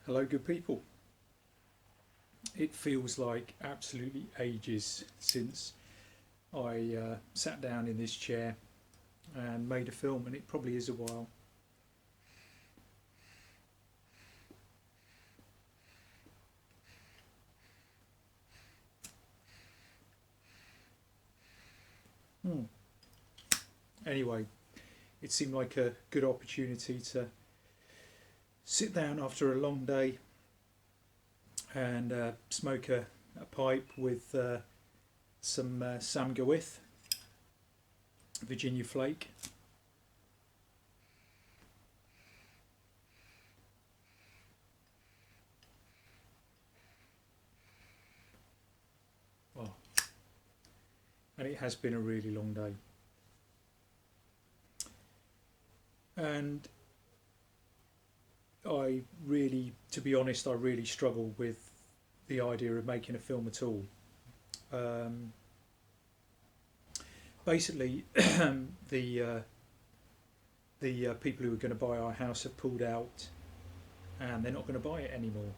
Hello, good people. It feels like absolutely ages since I sat down in this chair and made a film, and it probably is a while. Hmm. Anyway, it seemed like a good opportunity to sit down after a long day and smoke a pipe with some Sam Gawith, Virginia Flake. Oh, and it has been a really long day. And to be honest, I really struggle with the idea of making a film at all. Um, Basically, the people who were going to buy our house have pulled out, and they're not going to buy it anymore.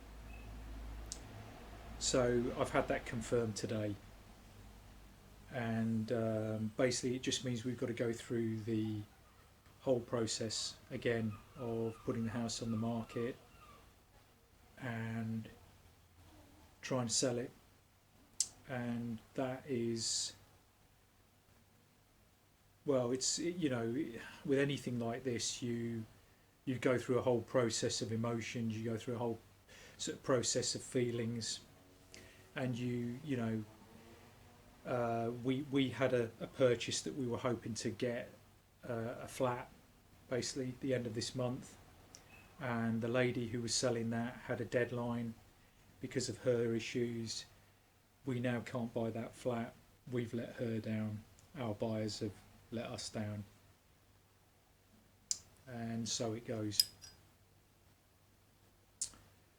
So I've had that confirmed today, and basically it just means we've got to go through the whole process again of putting the house on the market and trying to sell it, and that is, well, it's, with anything like this, you go through a whole process of emotions, you go through a whole sort of process of feelings, and we had a purchase that we were hoping to get a flat basically the end of this month, and the lady who was selling that had a deadline because of her issues. We now can't buy that flat. We've let her down. Our buyers have let us down, and so it goes.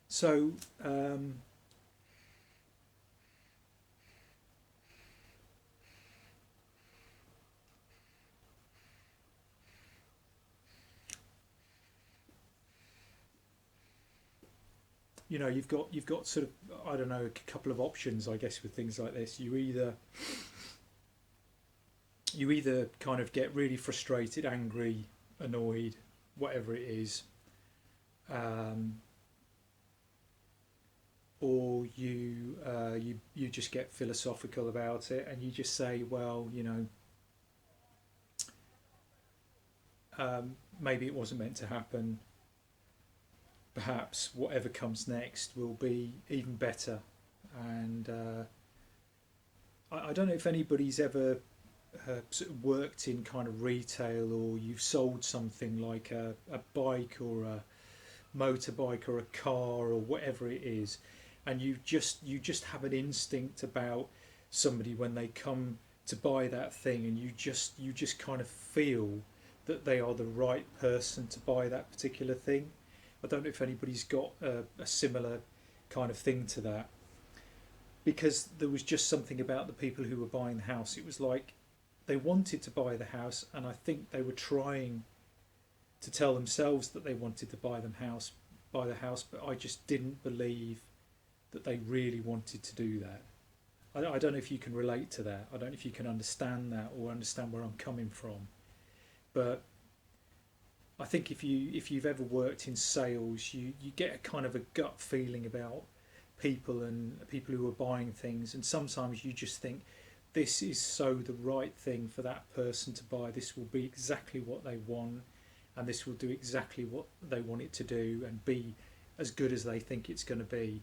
So you've got sort of, I don't know, a couple of options, I guess, with things like this. You either kind of get really frustrated, angry, annoyed, whatever it is, um, or you just get philosophical about it, and you just say, well, maybe it wasn't meant to happen. Perhaps whatever comes next will be even better. And I don't know if anybody's ever sort of worked in kind of retail, or you've sold something like a bike or a motorbike or a car or whatever it is, and you just have an instinct about somebody when they come to buy that thing, and you just kind of feel that they are the right person to buy that particular thing. I don't know if anybody's got a similar kind of thing to that, because there was just something about the people who were buying the house. It was like they wanted to buy the house, and I think they were trying to tell themselves that they wanted to buy the house, but I just didn't believe that they really wanted to do that. I don't know if you can relate to that. I don't know if you can understand that or understand where I'm coming from. But I think if you've ever worked in sales, you get a kind of a gut feeling about people and people who are buying things, and sometimes you just think this is so the right thing for that person to buy. This will be exactly what they want, and this will do exactly what they want it to do and be as good as they think it's going to be.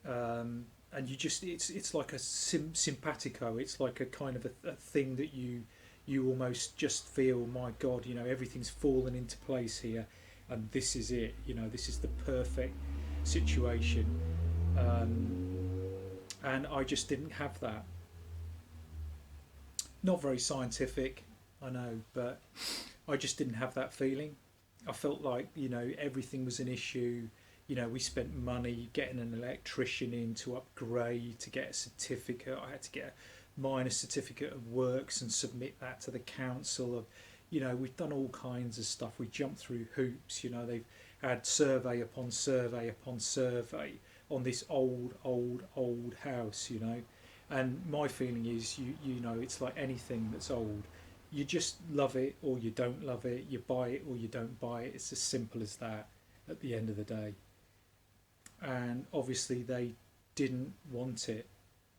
And it's like a simpatico. It's like a kind of a thing that you almost just feel, my God, everything's fallen into place here, and this is it. This is the perfect situation. And I just didn't have that. Not very scientific, I know, but I just didn't have that feeling. I felt like, everything was an issue. We spent money getting an electrician in to upgrade, to get a certificate. I had to get a minor certificate of works and submit that to the council. We've done all kinds of stuff. We jumped through hoops. They've had survey upon survey upon survey on this old house, you know. And my feeling is, you know, it's like anything that's old. You just love it or you don't love it. You buy it or you don't buy it. It's as simple as that at the end of the day. And obviously they didn't want it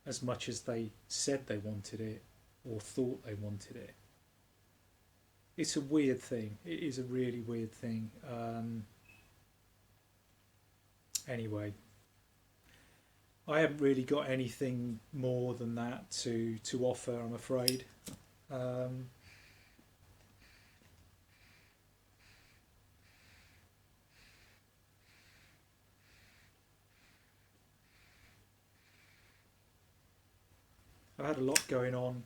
as much as they said they wanted it or thought they wanted it. It's a weird thing. It is a really weird thing. Anyway, I haven't really got anything more than that to offer, I'm afraid. Um, I've had a lot going on,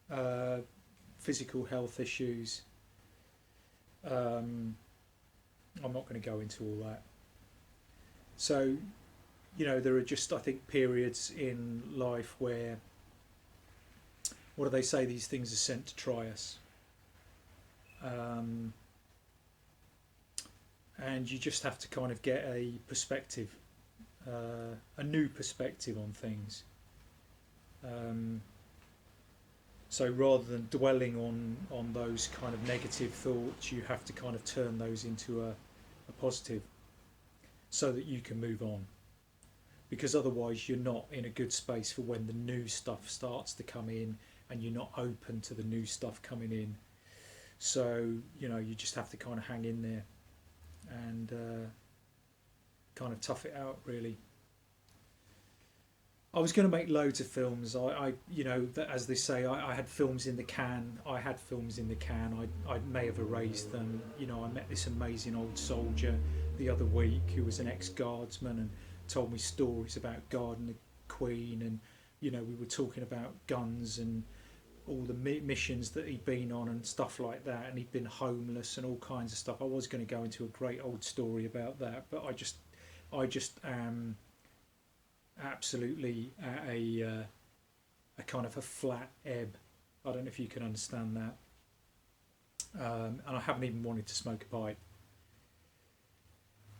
uh, physical health issues. Um, I'm not going to go into all that. So, you know, there are just, I think, periods in life where, what do they say, these things are sent to try us. Um, and you just have to kind of get a perspective, a new perspective on things. Um, so rather than dwelling on those kind of negative thoughts, you have to kind of turn those into a positive so that you can move on. Because otherwise, you're not in a good space for when the new stuff starts to come in and you're not open to the new stuff coming in. So, you know, you just have to kind of hang in there and kind of tough it out, really. I was going to make loads of films. You know, as they say, I had films in the can. I had films in the can. I may have erased them. You know, I met this amazing old soldier the other week who was an ex-guardsman and told me stories about God and the Queen, and you know, we were talking about guns and all the missions that he'd been on and stuff like that, and he'd been homeless and all kinds of stuff. I was going to go into a great old story about that, but I just am absolutely at a kind of a flat ebb. I don't know if you can understand that. And I haven't even wanted to smoke a pipe.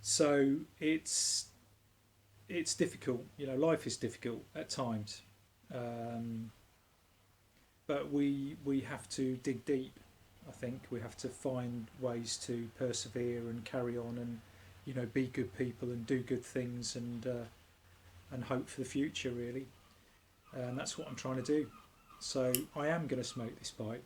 So it's difficult. You know, life is difficult at times, um, but we have to dig deep. I think we have to find ways to persevere and carry on, and you know, be good people and do good things, and hope for the future, really. And that's what I'm trying to do. So I am going to smoke this pipe.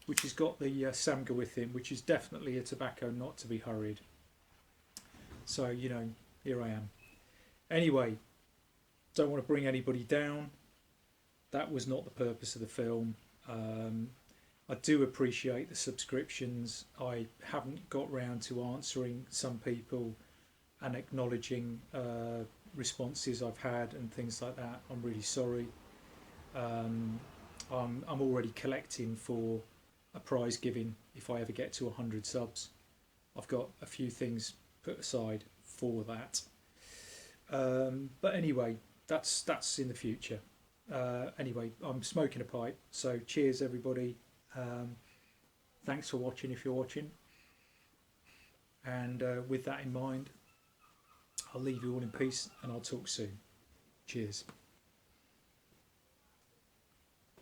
Which has got the Samga with him, which is definitely a tobacco not to be hurried. So, you know, here I am. Anyway, don't want to bring anybody down. That was not the purpose of the film. I do appreciate the subscriptions. I haven't got round to answering some people and acknowledging responses I've had and things like that. I'm really sorry. Um, I'm already collecting for a prize giving if I ever get to 100 subs. I've got a few things put aside for that. But anyway, that's in the future. Anyway, I'm smoking a pipe. So cheers, everybody. Thanks for watching if you're watching. And with that in mind, I'll leave you all in peace and I'll talk soon. Cheers.